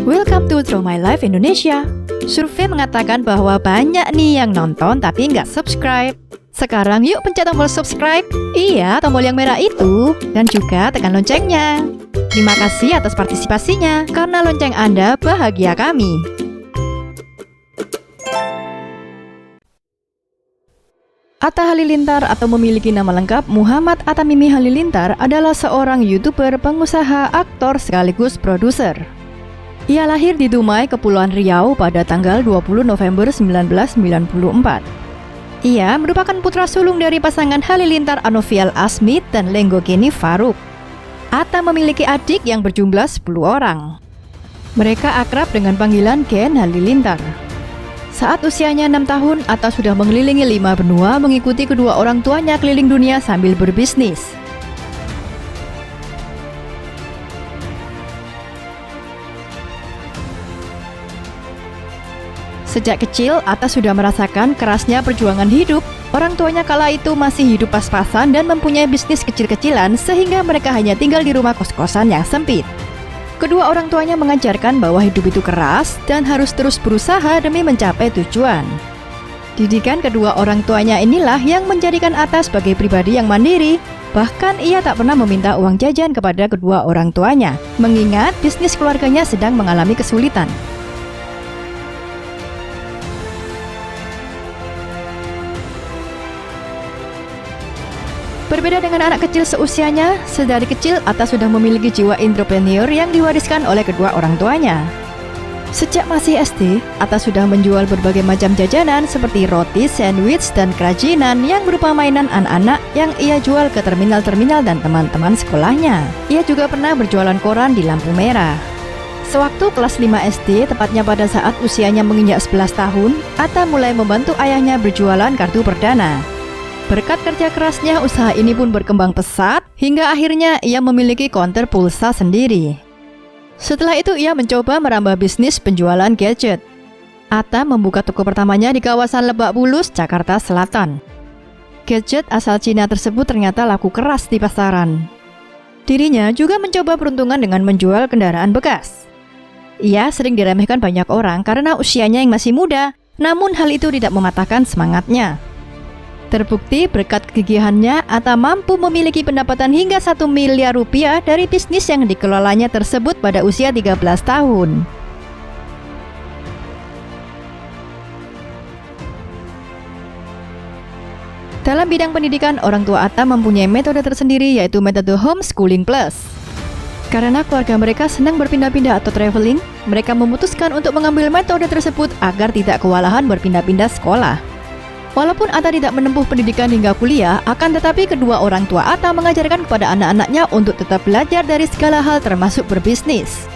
Welcome to Through My Life Indonesia. Survei mengatakan bahwa banyak nih yang nonton tapi nggak subscribe. Sekarang yuk pencet tombol subscribe. Iya, tombol yang merah itu. Dan juga tekan loncengnya. Terima kasih atas partisipasinya. Karena lonceng Anda bahagia kami. Atta Halilintar atau memiliki nama lengkap Muhammad Atta Mimi Halilintar adalah seorang YouTuber, pengusaha, aktor sekaligus produser. Ia lahir di Dumai, Kepulauan Riau pada tanggal 20 November 1994. Ia merupakan putra sulung dari pasangan Halilintar Anovial Asmit dan Lenggogeni Faruk. Atta memiliki adik yang berjumlah 10 orang. Mereka akrab dengan panggilan Ken Halilintar. Saat usianya 6 tahun, Atta sudah mengelilingi 5 benua mengikuti kedua orang tuanya keliling dunia sambil berbisnis. Sejak kecil, Atta sudah merasakan kerasnya perjuangan hidup. Orang tuanya kala itu masih hidup pas-pasan dan mempunyai bisnis kecil-kecilan sehingga mereka hanya tinggal di rumah kos-kosan yang sempit. Kedua orang tuanya mengajarkan bahwa hidup itu keras dan harus terus berusaha demi mencapai tujuan. Didikan kedua orang tuanya inilah yang menjadikan Atta sebagai pribadi yang mandiri. Bahkan ia tak pernah meminta uang jajan kepada kedua orang tuanya, mengingat bisnis keluarganya sedang mengalami kesulitan. Berbeda dengan anak kecil seusianya, sedari kecil Atta sudah memiliki jiwa entrepreneur yang diwariskan oleh kedua orang tuanya. Sejak masih SD, Atta sudah menjual berbagai macam jajanan seperti roti, sandwich, dan kerajinan yang berupa mainan anak-anak yang ia jual ke terminal-terminal dan teman-teman sekolahnya. Ia juga pernah berjualan koran di lampu merah. Sewaktu kelas 5 SD, tepatnya pada saat usianya menginjak 11 tahun, Atta mulai membantu ayahnya berjualan kartu perdana. Berkat kerja kerasnya, usaha ini pun berkembang pesat, hingga akhirnya ia memiliki konter pulsa sendiri. Setelah itu ia mencoba merambah bisnis penjualan gadget. Atta membuka toko pertamanya di kawasan Lebak Bulus, Jakarta Selatan. Gadget asal Cina tersebut ternyata laku keras di pasaran. Dirinya juga mencoba peruntungan dengan menjual kendaraan bekas. Ia sering diremehkan banyak orang karena usianya yang masih muda, namun hal itu tidak mematahkan semangatnya. Terbukti berkat kegigihannya, Atta mampu memiliki pendapatan hingga 1 miliar rupiah dari bisnis yang dikelolanya tersebut pada usia 13 tahun. Dalam bidang pendidikan, orang tua Atta mempunyai metode tersendiri, yaitu metode homeschooling plus. Karena keluarga mereka senang berpindah-pindah atau traveling, mereka memutuskan untuk mengambil metode tersebut agar tidak kewalahan berpindah-pindah sekolah. Walaupun Atta tidak menempuh pendidikan hingga kuliah, akan tetapi kedua orang tua Atta mengajarkan kepada anak-anaknya untuk tetap belajar dari segala hal termasuk berbisnis.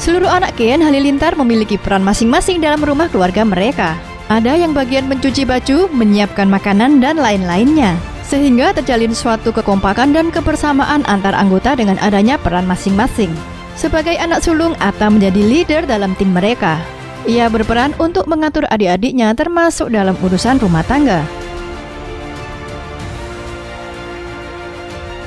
Seluruh anak Ken Halilintar memiliki peran masing-masing dalam rumah keluarga mereka. Ada yang bagian mencuci baju, menyiapkan makanan, dan lain-lainnya. Sehingga terjalin suatu kekompakan dan kebersamaan antar anggota dengan adanya peran masing-masing. Sebagai anak sulung, Atta menjadi leader dalam tim mereka. Ia berperan untuk mengatur adik-adiknya termasuk dalam urusan rumah tangga.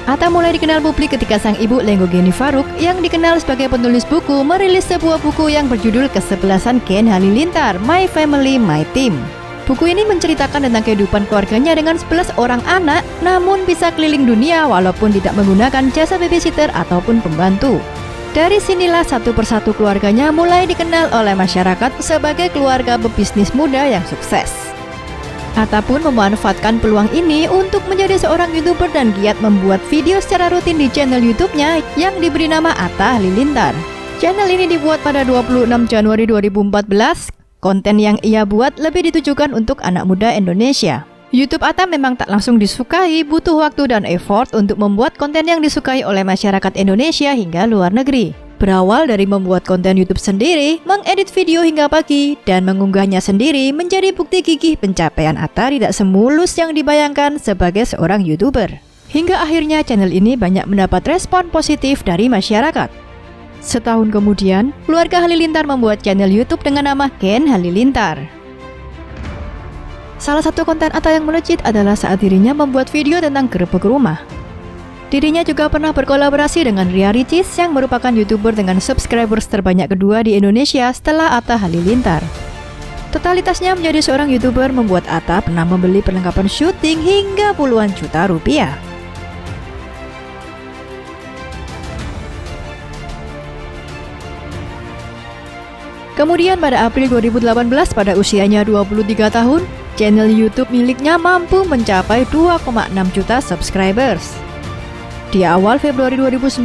Atta mulai dikenal publik ketika sang ibu Lenggogeni Faruk yang dikenal sebagai penulis buku merilis sebuah buku yang berjudul Kesebelasan Ken Halilintar, My Family, My Team. Buku ini menceritakan tentang kehidupan keluarganya dengan 11 orang anak, namun bisa keliling dunia walaupun tidak menggunakan jasa babysitter ataupun pembantu. Dari sinilah satu persatu keluarganya mulai dikenal oleh masyarakat sebagai keluarga pebisnis muda yang sukses. Atta pun memanfaatkan peluang ini untuk menjadi seorang YouTuber dan giat membuat video secara rutin di channel YouTube-nya yang diberi nama Atta Halilintar. Channel ini dibuat pada 26 Januari 2014. Konten yang ia buat lebih ditujukan untuk anak muda Indonesia. YouTube Atta memang tak langsung disukai, butuh waktu dan effort untuk membuat konten yang disukai oleh masyarakat Indonesia hingga luar negeri. Berawal dari membuat konten YouTube sendiri, mengedit video hingga pagi, dan mengunggahnya sendiri menjadi bukti gigih pencapaian Atta tidak semulus yang dibayangkan sebagai seorang YouTuber. Hingga akhirnya channel ini banyak mendapat respon positif dari masyarakat. Setahun kemudian, keluarga Halilintar membuat channel YouTube dengan nama Ken Halilintar. Salah satu konten Atta yang melejit adalah saat dirinya membuat video tentang gerbek rumah. Dirinya juga pernah berkolaborasi dengan Ria Ricis yang merupakan YouTuber dengan subscribers terbanyak kedua di Indonesia setelah Atta Halilintar. Totalitasnya menjadi seorang YouTuber membuat Atta pernah membeli perlengkapan syuting hingga puluhan juta rupiah. Kemudian pada April 2018 pada usianya 23 tahun, channel YouTube miliknya mampu mencapai 2,6 juta subscribers. Di awal Februari 2019,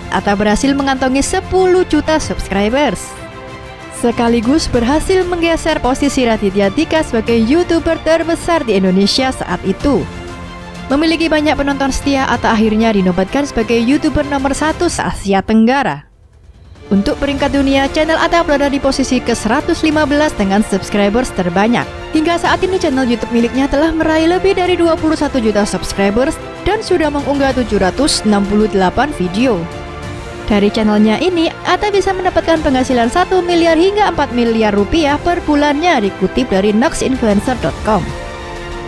Atta berhasil mengantongi 10 juta subscribers. Sekaligus berhasil menggeser posisi Raditya Dika sebagai YouTuber terbesar di Indonesia saat itu. Memiliki banyak penonton setia, Atta akhirnya dinobatkan sebagai YouTuber nomor 1 se-Asia Tenggara. Untuk peringkat dunia, channel Atta berada di posisi ke-115 dengan subscribers terbanyak. Hingga saat ini channel YouTube miliknya telah meraih lebih dari 21 juta subscribers dan sudah mengunggah 768 video. Dari channelnya ini, Atta bisa mendapatkan penghasilan 1 miliar hingga 4 miliar rupiah per bulannya, dikutip dari noxinfluencer.com.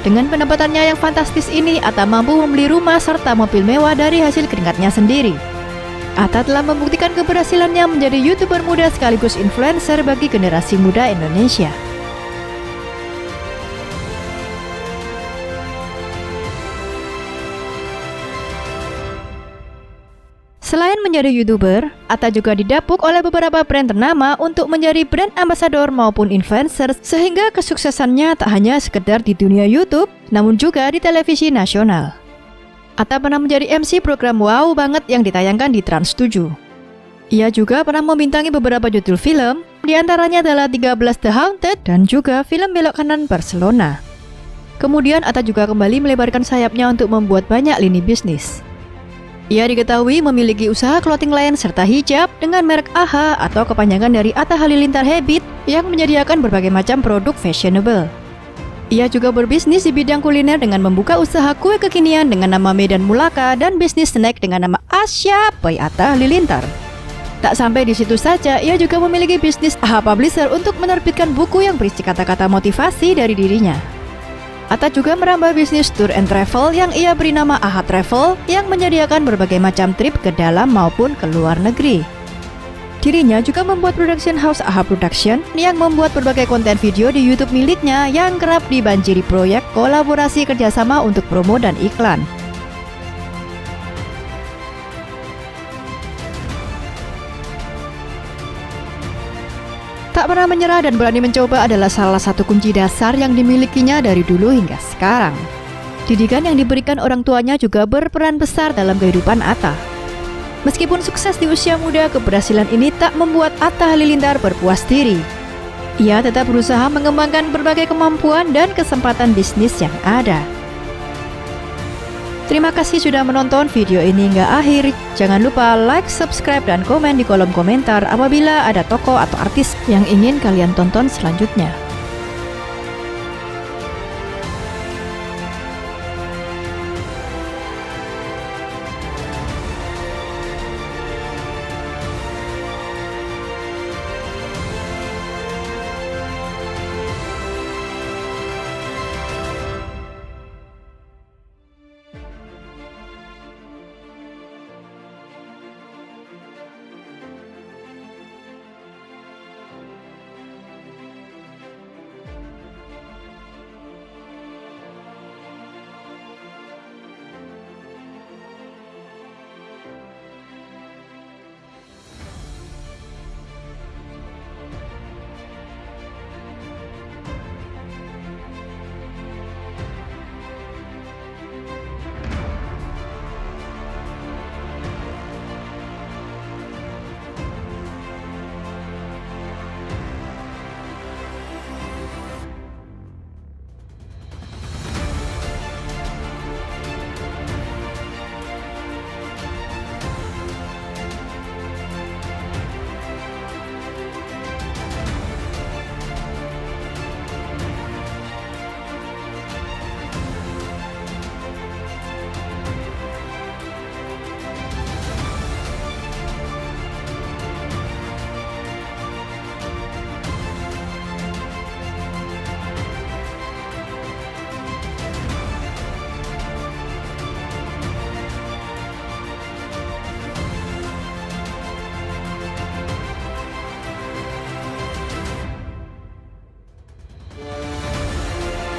Dengan pendapatannya yang fantastis ini, Atta mampu membeli rumah serta mobil mewah dari hasil keringatnya sendiri. Atta telah membuktikan keberhasilannya menjadi YouTuber muda sekaligus influencer bagi generasi muda Indonesia. Selain menjadi YouTuber, Atta juga didapuk oleh beberapa brand ternama untuk menjadi brand ambassador maupun influencer, sehingga kesuksesannya tak hanya sekedar di dunia YouTube, namun juga di televisi nasional. Atta pernah menjadi MC program Wow Banget yang ditayangkan di Trans 7. Ia juga pernah membintangi beberapa judul film, diantaranya adalah 13 The Haunted dan juga film Belok Kanan Barcelona. Kemudian Atta juga kembali melebarkan sayapnya untuk membuat banyak lini bisnis. Ia diketahui memiliki usaha clothing line serta hijab dengan merek AHA atau kepanjangan dari Atta Halilintar Habit yang menyediakan berbagai macam produk fashionable. Ia juga berbisnis di bidang kuliner dengan membuka usaha kue kekinian dengan nama Medan Mulaka dan bisnis snack dengan nama Asya by Atta Halilintar. Tak sampai di situ saja, ia juga memiliki bisnis AHA Publisher untuk menerbitkan buku yang berisi kata-kata motivasi dari dirinya. Atta juga merambah bisnis tour and travel yang ia beri nama AHA Travel yang menyediakan berbagai macam trip ke dalam maupun ke luar negeri. Dirinya juga membuat production house AHA Production yang membuat berbagai konten video di YouTube miliknya yang kerap dibanjiri proyek kolaborasi kerjasama untuk promo dan iklan. Tak pernah menyerah dan berani mencoba adalah salah satu kunci dasar yang dimilikinya dari dulu hingga sekarang. Didikan yang diberikan orang tuanya juga berperan besar dalam kehidupan Atta. Meskipun sukses di usia muda, keberhasilan ini tak membuat Atta Halilintar berpuas diri. Ia tetap berusaha mengembangkan berbagai kemampuan dan kesempatan bisnis yang ada. Terima kasih sudah menonton video ini hingga akhir. Jangan lupa like, subscribe, dan komen di kolom komentar apabila ada tokoh atau artis yang ingin kalian tonton selanjutnya.